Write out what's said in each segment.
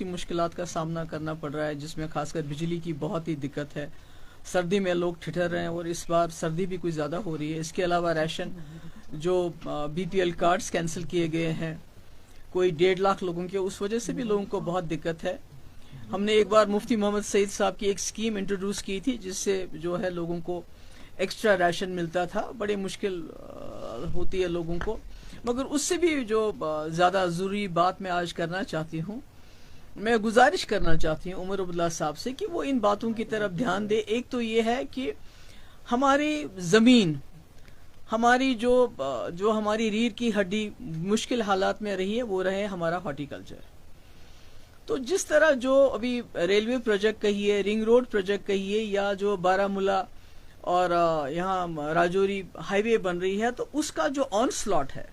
मुश्किलात का सामना करना पड़ रहा है, जिसमें खासकर बिजली की बहुत ही दिक्कत है। सर्दी में लोग ठिठर रहे हैं और इस बार सर्दी भी कुछ ज़्यादा हो रही है। इसके अलावा राशन जो बीपीएल कार्ड्स कैंसिल किए गए हैं, कोई 1.5 लाख लोगों के, उस वजह से भी लोगों को बहुत दिक्कत है। हमने एक बार मुफ्ती मोहम्मद सईद साहब की एक स्कीम इंट्रोड्यूस की थी, जिससे जो है लोगों को एक्स्ट्रा राशन मिलता था। बड़ी मुश्किल होती है लोगों को, मगर उससे भी जो ज़्यादा ज़रूरी बात मैं आज करना चाहती हूँ, मैं गुजारिश करना चाहती हूँ उमर अब्दुल्ला साहब से कि वो इन बातों की तरफ ध्यान दे। एक तो ये है कि हमारी ज़मीन, हमारी जो हमारी रीढ़ की हड्डी मुश्किल हालात में रही है, वो रहे हमारा हॉर्टिकल्चर। तो जिस तरह जो अभी रेलवे प्रोजेक्ट कहिए, रिंग रोड प्रोजेक्ट कहिए, या जो बारामूला और यहाँ राजौरी हाईवे बन रही है, तो उसका जो ऑन स्लॉट है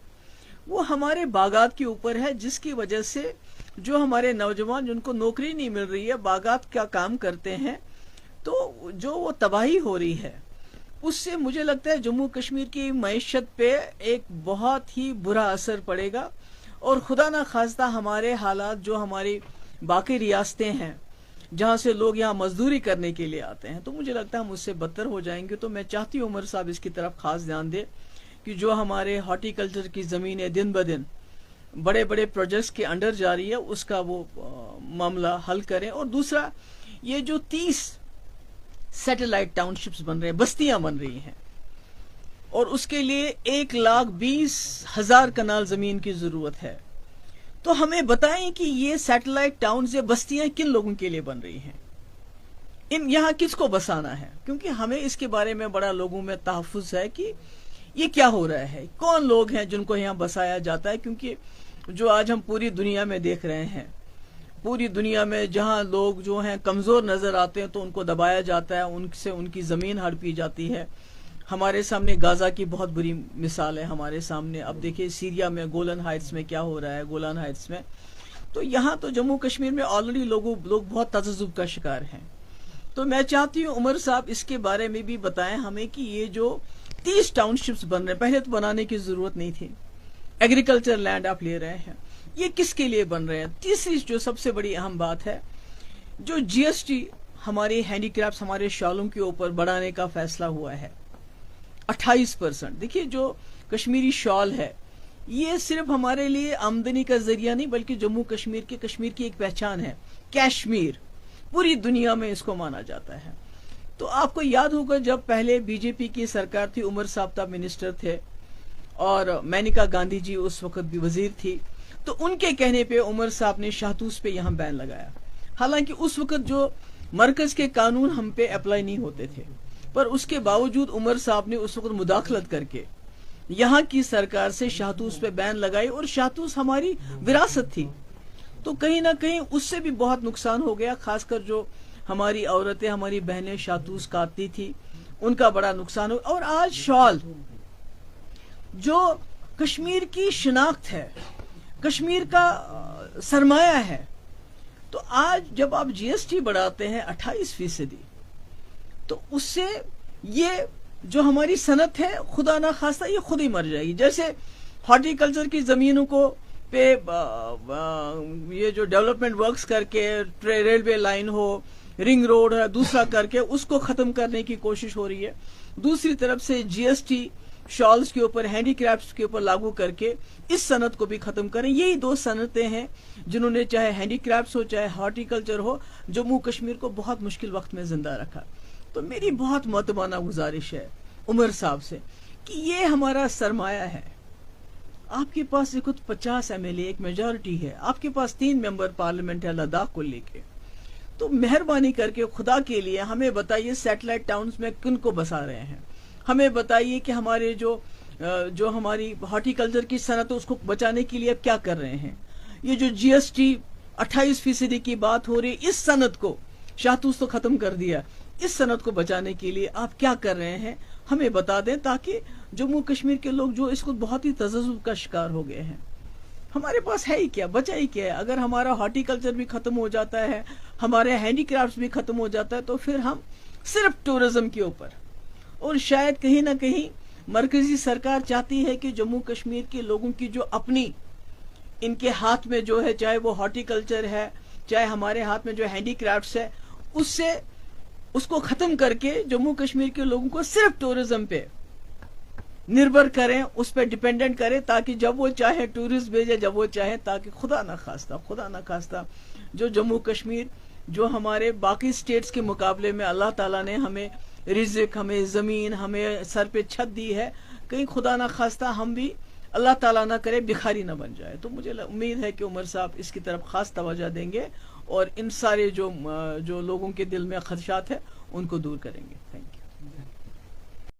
वो हमारे बागात के ऊपर है, जिसकी वजह से जो हमारे नौजवान जिनको नौकरी नहीं मिल रही है, बागात का काम करते हैं, तो जो वो तबाही हो रही है, उससे मुझे लगता है जम्मू कश्मीर की मईशत पे एक बहुत ही बुरा असर पड़ेगा। और खुदा ना खास्ता हमारे हालात जो हमारी बाकी रियासतें हैं, जहाँ से लोग यहाँ मजदूरी करने के लिए आते हैं, तो मुझे लगता है हम उससे बदतर हो जाएंगे। तो मैं चाहती हूँ उमर साहब इसकी तरफ खास ध्यान दे कि जो हमारे हॉर्टिकल्चर की ज़मीनें दिन ब दिन बड़े बड़े प्रोजेक्ट्स के अंडर जा रही है, उसका वो मामला हल करें। और दूसरा, ये जो 30 सैटेलाइट टाउनशिप्स बन रहे हैं, बस्तियां बन रही हैं, और उसके लिए 1,20,000 कनाल जमीन की जरूरत है, तो हमें बताएं कि ये सैटेलाइट टाउन या बस्तियां किन लोगों के लिए बन रही हैं, इन यहाँ किसको बसाना है, क्योंकि हमें इसके बारे में बड़ा लोगों में तहफ़्फ़ुज़ है कि ये क्या हो रहा है, कौन लोग हैं जिनको यहाँ बसाया जाता है। क्योंकि जो आज हम पूरी दुनिया में देख रहे हैं, पूरी दुनिया में जहाँ लोग जो हैं कमज़ोर नज़र आते हैं, तो उनको दबाया जाता है, उनसे उनकी ज़मीन हड़पी जाती है। हमारे सामने गाज़ा की बहुत बुरी मिसाल है हमारे सामने। अब देखिए सीरिया में गोलन हाइट्स में क्या हो रहा है, गोलान हाइट्स में। तो यहाँ तो जम्मू कश्मीर में ऑलरेडी लोग बहुत तज़ब्ज़ुब का शिकार हैं। तो मैं चाहती हूँ उमर साहब इसके बारे में भी बताएं हमें कि ये जो 30 टाउनशिप्स बन रहे हैं, पहले तो बनाने की जरूरत नहीं थी, एग्रीकल्चर लैंड आप ले रहे हैं, ये किसके लिए बन रहे हैं। तीसरी जो सबसे बड़ी अहम बात है, जो जीएसटी हमारे हैंडीक्राफ्ट्स, हमारे शॉलों के ऊपर बढ़ाने का फैसला हुआ है 28%। देखिए जो कश्मीरी शॉल है, ये सिर्फ हमारे लिए आमदनी का जरिया नहीं, बल्कि जम्मू कश्मीर की एक पहचान है। कश्मीर पूरी दुनिया में इसको माना जाता है। तो आपको याद होगा जब पहले बीजेपी की सरकार थी, उमर साहब तब मिनिस्टर थे और मेनका गांधी जी उस वक्त भी वजीर थी, तो उनके कहने पे उमर साहब ने शाहतूस पे यहाँ बैन लगाया। हालांकि उस वक्त जो मरकज के कानून हम पे अप्लाई नहीं होते थे, पर उसके बावजूद उमर साहब ने उस वक्त मुदाखलत करके यहाँ की सरकार से शाहतूस पे बैन लगाई, और शाहतूस हमारी विरासत थी। तो कहीं ना कहीं उससे भी बहुत नुकसान हो गया, खासकर जो हमारी औरतें, हमारी बहनें शाहतूस काटती थी, उनका बड़ा नुकसान हो। और आज शॉल जो कश्मीर की शिनाख्त है, कश्मीर का सरमाया है, तो आज जब आप जीएसटी बढ़ाते हैं 28%, तो उससे ये जो हमारी सनत है, खुदा ना खास्ता ये खुद ही मर जाएगी। जैसे हॉर्टिकल्चर की जमीनों को पे ये जो डेवलपमेंट वर्क्स करके रेलवे लाइन हो, रिंग रोड है, दूसरा करके उसको खत्म करने की कोशिश हो रही है, दूसरी तरफ से जीएसटी शॉल्स के ऊपर, हैंडीक्राफ्ट्स के ऊपर लागू करके इस सनत को भी खत्म करें। यही दो सनतें हैं जिन्होंने, चाहे हैंडीक्राफ्ट्स हो चाहे हॉर्टिकल्चर हो, जम्मू कश्मीर को बहुत मुश्किल वक्त में जिंदा रखा। तो मेरी बहुत मुतमाना गुजारिश है उमर साहब से कि ये हमारा सरमाया है। आपके पास एक 50 MLA, एक मेजॉरिटी है, आपके पास 3 मेंबर पार्लियामेंट है लद्दाख को लेके। तो मेहरबानी करके खुदा के लिए हमें बताइए सैटेलाइट टाउन्स में किन को बसा रहे हैं। हमें बताइए कि हमारे जो हमारी हॉर्टिकल्चर की सनत है उसको बचाने के लिए अब क्या कर रहे हैं। ये जो जीएसटी 28% की बात हो रही है, इस सनत को शाहतूस तो खत्म कर दिया, इस सनत को बचाने के लिए आप क्या कर रहे हैं, हमें बता दें, ताकि जम्मू कश्मीर के लोग जो इसको बहुत ही तज़ब्ज़ुब का शिकार हो गए हैं, हमारे पास है ही क्या, बचा ही क्या है। अगर हमारा हॉर्टिकल्चर भी खत्म हो जाता है, हमारे हैंडीक्राफ्ट्स भी खत्म हो जाता है, तो फिर हम सिर्फ टूरिज्म के ऊपर, और शायद कहीं ना कहीं मरकजी सरकार चाहती है कि जम्मू कश्मीर के लोगों की जो अपनी इनके हाथ में जो है, चाहे वो हॉर्टिकल्चर है, चाहे हमारे हाथ में जो हैंडीक्राफ्ट्स है उससे उसको खत्म करके जम्मू कश्मीर के लोगों को सिर्फ टूरिज्म पे निर्भर करें, उस पर डिपेंडेंट करें, ताकि जब वो चाहे टूरिस्ट भेजे, जब वो चाहे, ताकि खुदा ना खास्ता जो जम्मू कश्मीर, जो हमारे बाकी स्टेट्स के मुकाबले में अल्लाह ताला ने हमें रिज़्क, हमें ज़मीन, हमें सर पे छत दी है, कहीं खुदा ना खास्ता हम भी अल्लाह ताला ना करे भिखारी ना बन जाए। तो मुझे उम्मीद है कि उमर साहब इसकी तरफ खास तवज्जो देंगे और इन सारे जो लोगों के दिल में खदशात है उनको दूर करेंगे। Thank you.